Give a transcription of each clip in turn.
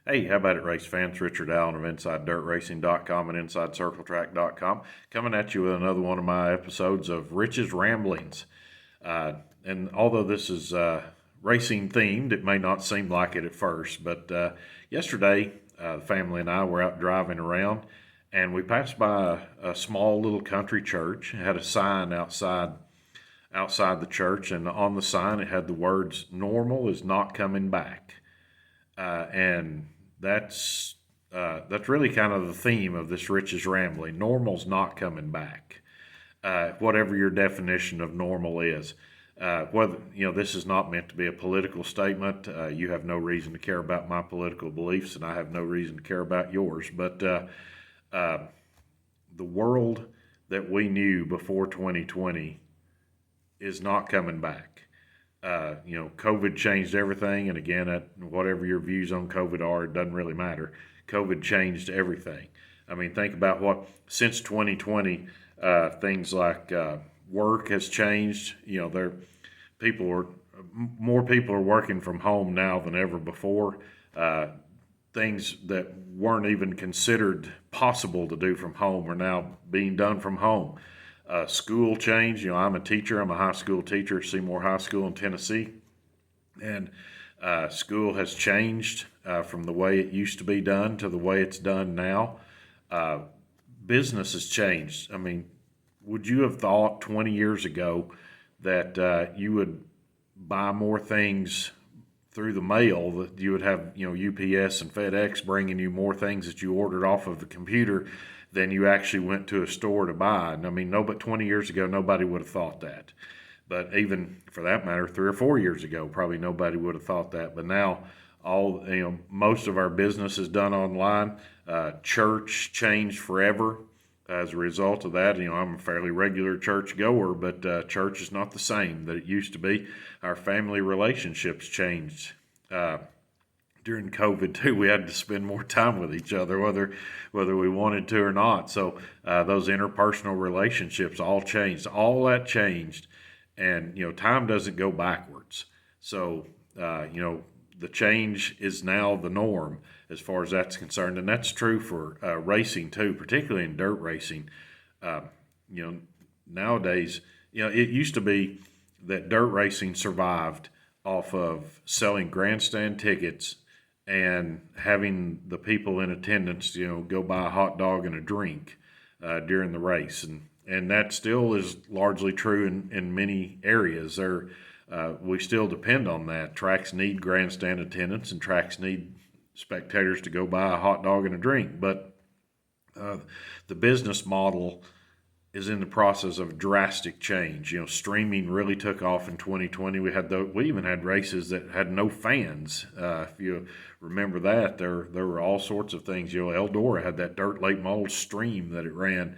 Hey, how about it, race fans? Richard Allen of InsideDirtRacing.com and InsideCircleTrack.com coming at you with another one of my episodes of Rich's Ramblings. And although this is racing themed, it may not seem like it at first, but yesterday the family and I were out driving around and we passed by a small little country church. It had a sign outside the church, and on the sign it had the words "Normal is not coming back." And that's really kind of the theme of this Rich's Rambling. Normal's not coming back, whatever your definition of normal is. Whether this is not meant to be a political statement. You have no reason to care about my political beliefs, and I have no reason to care about yours. But the world that we knew before 2020 is not coming back. COVID changed everything, and again, whatever your views on COVID are, it doesn't really matter. COVID changed everything. I mean, think about since 2020, things like work has changed. More people are working from home now than ever before. Things that weren't even considered possible to do from home are now being done from home. School change. I'm a teacher. I'm a high school teacher, Seymour High School in Tennessee. And school has changed from the way it used to be done to the way it's done now. Business has changed. I mean, would you have thought 20 years ago that you would buy more things through the mail, that you would have, UPS and FedEx bringing you more things that you ordered off of the computer than you actually went to a store to buy? And I mean, but 20 years ago, nobody would have thought that. But even for that matter, 3 or 4 years ago, probably nobody would have thought that. But now, most of our business is done online. Church changed forever as a result of that. I'm a fairly regular church goer, but church is not the same that it used to be. Our family relationships changed. During COVID too, we had to spend more time with each other, whether we wanted to or not. So those interpersonal relationships all changed. All that changed, and time doesn't go backwards. So the change is now the norm as far as that's concerned, and that's true for racing too, particularly in dirt racing. Nowadays, it used to be that dirt racing survived off of selling grandstand tickets and having the people in attendance, go buy a hot dog and a drink during the race. And that still is largely true in many areas. We still depend on that. Tracks need grandstand attendance, and tracks need spectators to go buy a hot dog and a drink. But the business model is in the process of drastic change. Streaming really took off in 2020. We even had races that had no fans. If you remember that, there were all sorts of things. Eldora had that dirt late model stream that it ran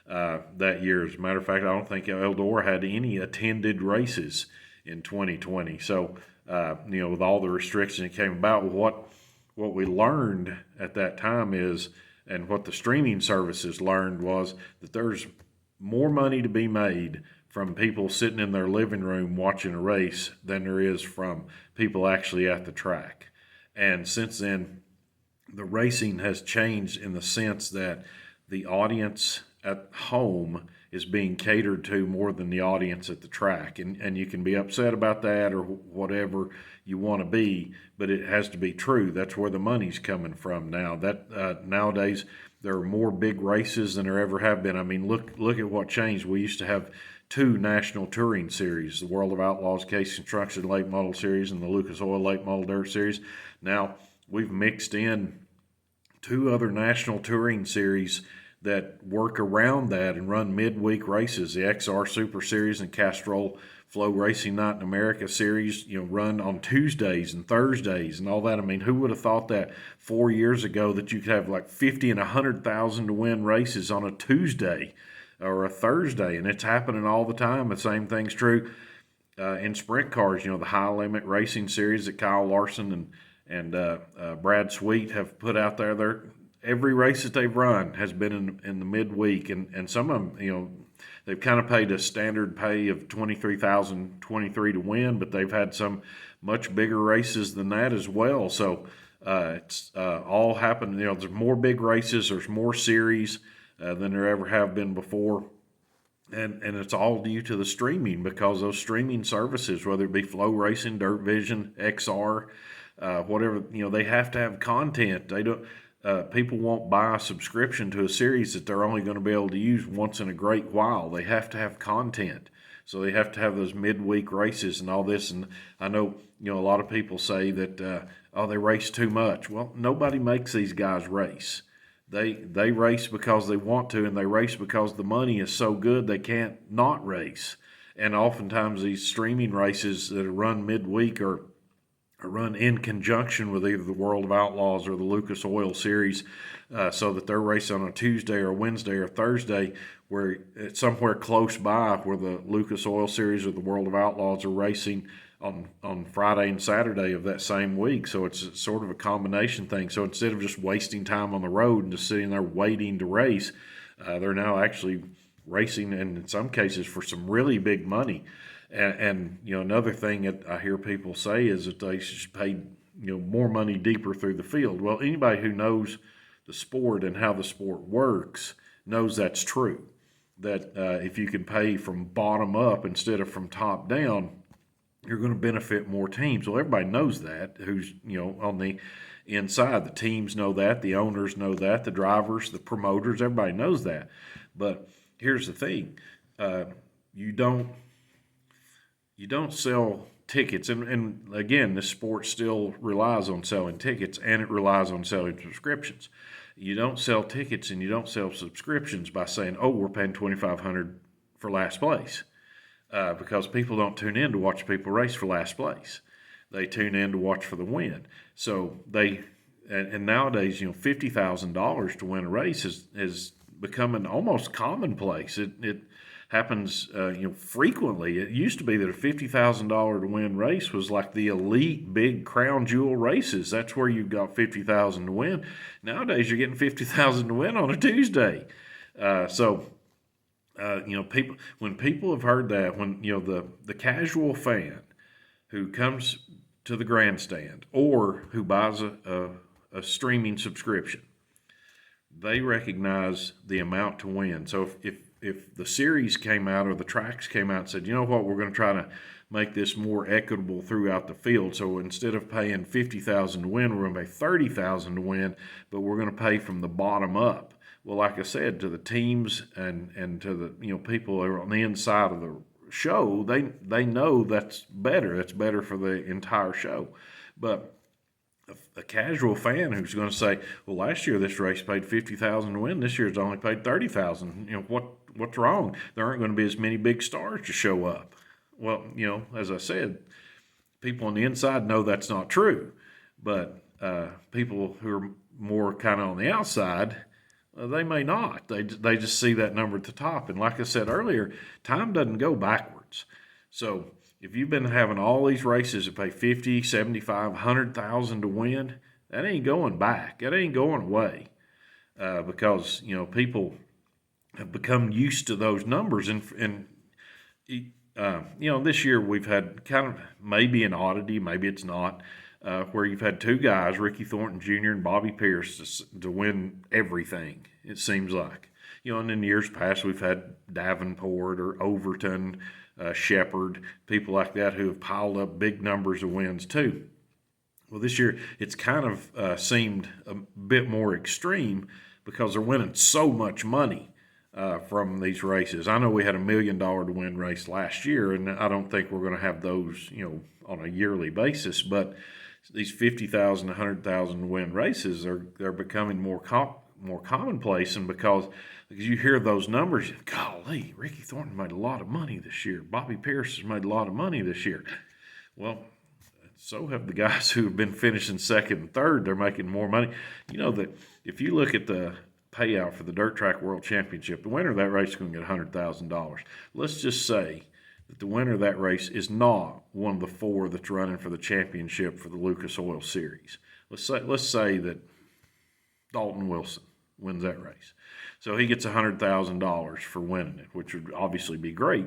that year. As a matter of fact, I don't think Eldora had any attended races in 2020. So, with all the restrictions that came about, what we learned at that time is, and what the streaming services learned, was that there's more money to be made from people sitting in their living room watching a race than there is from people actually at the track. And since then, the racing has changed in the sense that the audience at home is being catered to more than the audience at the track. And you can be upset about that or whatever you want to be, but it has to be true. That's where the money's coming from now. Nowadays, there are more big races than there ever have been. I mean, look at what changed. We used to have 2 national touring series, the World of Outlaws Case Construction Late Model Series and the Lucas Oil Late Model Dirt Series. Now, we've mixed in 2 other national touring series that work around that and run midweek races. The XR Super Series and Castrol Flow Racing Night in America Series, run on Tuesdays and Thursdays and all that. I mean, who would have thought that 4 years ago that you could have like 50 and 100,000 to win races on a Tuesday or a Thursday? And it's happening all the time. The same thing's true in sprint cars. The High Limit Racing Series that Kyle Larson and Brad Sweet have put out there. Every race that they've run has been in the midweek, and some of them, they've kind of paid a standard pay of $23,023 to win, but they've had some much bigger races than that as well. So It's all happened. There's more big races. There's more series than there ever have been before. And it's all due to the streaming, because those streaming services, whether it be Flow Racing, Dirt Vision, XR, whatever, they have to have content. They don't. People won't buy a subscription to a series that they're only going to be able to use once in a great while. They have to have content, so they have to have those midweek races and all this. And I know, a lot of people say that they race too much. Well, nobody makes these guys race. They race because they want to, and they race because the money is so good they can't not race. And oftentimes these streaming races that are run midweek are run in conjunction with either the World of Outlaws or the Lucas Oil Series, so that they're racing on a Tuesday or Wednesday or Thursday, where it's somewhere close by where the Lucas Oil Series or the World of Outlaws are racing on Friday and Saturday of that same week. So it's sort of a combination thing. So instead of just wasting time on the road and just sitting there waiting to race, they're now actually racing, and in some cases for some really big money. And another thing that I hear people say is that they should pay more money deeper through the field. Well, anybody who knows the sport and how the sport works knows that's true. That if you can pay from bottom up instead of from top down, you're going to benefit more teams. Well, everybody knows that. Who's on the inside? The teams know that. The owners know that. The drivers, the promoters, everybody knows that. But here's the thing: you don't sell tickets, and again, this sport still relies on selling tickets, and it relies on selling subscriptions. You don't sell tickets and you don't sell subscriptions by saying, "Oh, we're paying $2,500 for last place," because people don't tune in to watch people race for last place. They tune in to watch for the win. So and nowadays, $50,000 to win a race is becoming almost commonplace. It happens frequently. It used to be that a $50,000 to win race was like the elite big crown jewel races. That's where you got $50,000 to win. Nowadays you're getting $50,000 to win on a Tuesday. People, when people have heard that, when the casual fan who comes to the grandstand or who buys a streaming subscription, they recognize the amount to win. So if the series came out or the tracks came out and said, we're going to try to make this more equitable throughout the field. So instead of paying $50,000 to win, we're going to pay $30,000 to win, but we're going to pay from the bottom up. Well, like I said, to the teams and to the people who are on the inside of the show, they know that's better. That's better for the entire show. But a casual fan who's going to say, well, last year this race paid $50,000 to win. This year it's only paid $30,000. What's wrong? There aren't going to be as many big stars to show up. Well, as I said, people on the inside know that's not true, but people who are more kind of on the outside, they may not. They just see that number at the top. And like I said earlier, time doesn't go backwards. So if you've been having all these races that pay $50,000, $75,000, $100,000 to win, that ain't going back. That ain't going away because people have become used to those numbers. And this year we've had kind of maybe an oddity, maybe it's not, where you've had two guys, Ricky Thornton Jr. and Bobby Pierce, to win everything, it seems like. And in years past we've had Davenport or Overton, Shepherd, people like that who have piled up big numbers of wins too. Well, this year it's kind of seemed a bit more extreme because they're winning so much money from these races. I know we had $1 million to win race last year, and I don't think we're going to have those, on a yearly basis. But these 50,000, 100,000 win races they're becoming more commonplace, and because you hear those numbers, golly, Ricky Thornton made a lot of money this year. Bobby Pierce has made a lot of money this year. Well, so have the guys who have been finishing second and third. They're making more money. That if you look at the payout for the Dirt Track World Championship, the winner of that race is going to get $100,000. Let's just say that the winner of that race is not one of the four that's running for the championship for the Lucas Oil Series. Let's say that Dalton Wilson wins that race. So he gets $100,000 for winning it, which would obviously be great.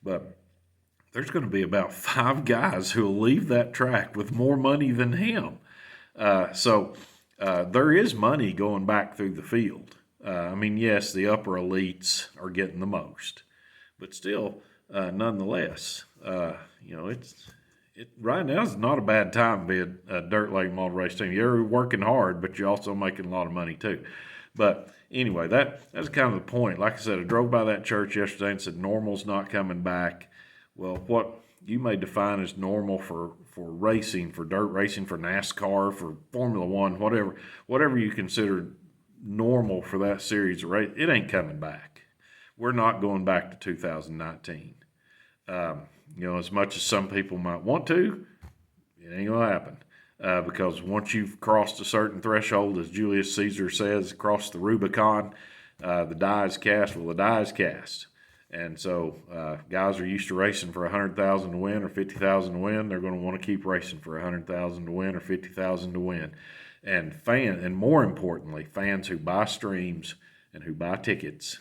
But there's going to be about 5 guys who will leave that track with more money than him. There is money going back through the field. I mean, yes, the upper elites are getting the most, but still, nonetheless, right now is not a bad time to be a dirt late model race team. You're working hard, but you're also making a lot of money too. But anyway, that's kind of the point. Like I said, I drove by that church yesterday and said normal's not coming back. Well, what you may define as normal for racing, for dirt racing, for NASCAR, for Formula One, whatever you consider normal for that series of race, it ain't coming back. We're not going back to 2019. As much as some people might want to, it ain't gonna happen. Because once you've crossed a certain threshold, as Julius Caesar says, crossed the Rubicon, the die is cast. Well, the die is cast. And so guys are used to racing for 100,000 to win or 50,000 to win. They're going to want to keep racing for 100,000 to win or 50,000 to win. And more importantly, fans who buy streams and who buy tickets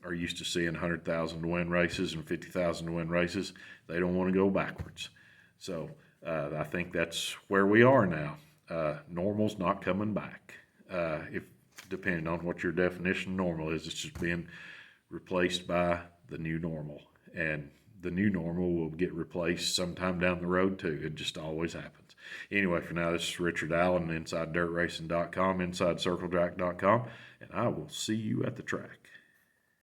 are used to seeing 100,000 to win races and 50,000 to win races. They don't want to go backwards. So I think that's where we are now. Normal's not coming back. If depending on what your definition of normal is, it's just being replaced by the new normal, and the new normal will get replaced sometime down the road too. It just always happens. Anyway, for now, this is Richard Allen, InsideDirtRacing.com, InsideCircleTrack.com, and I will see you at the track.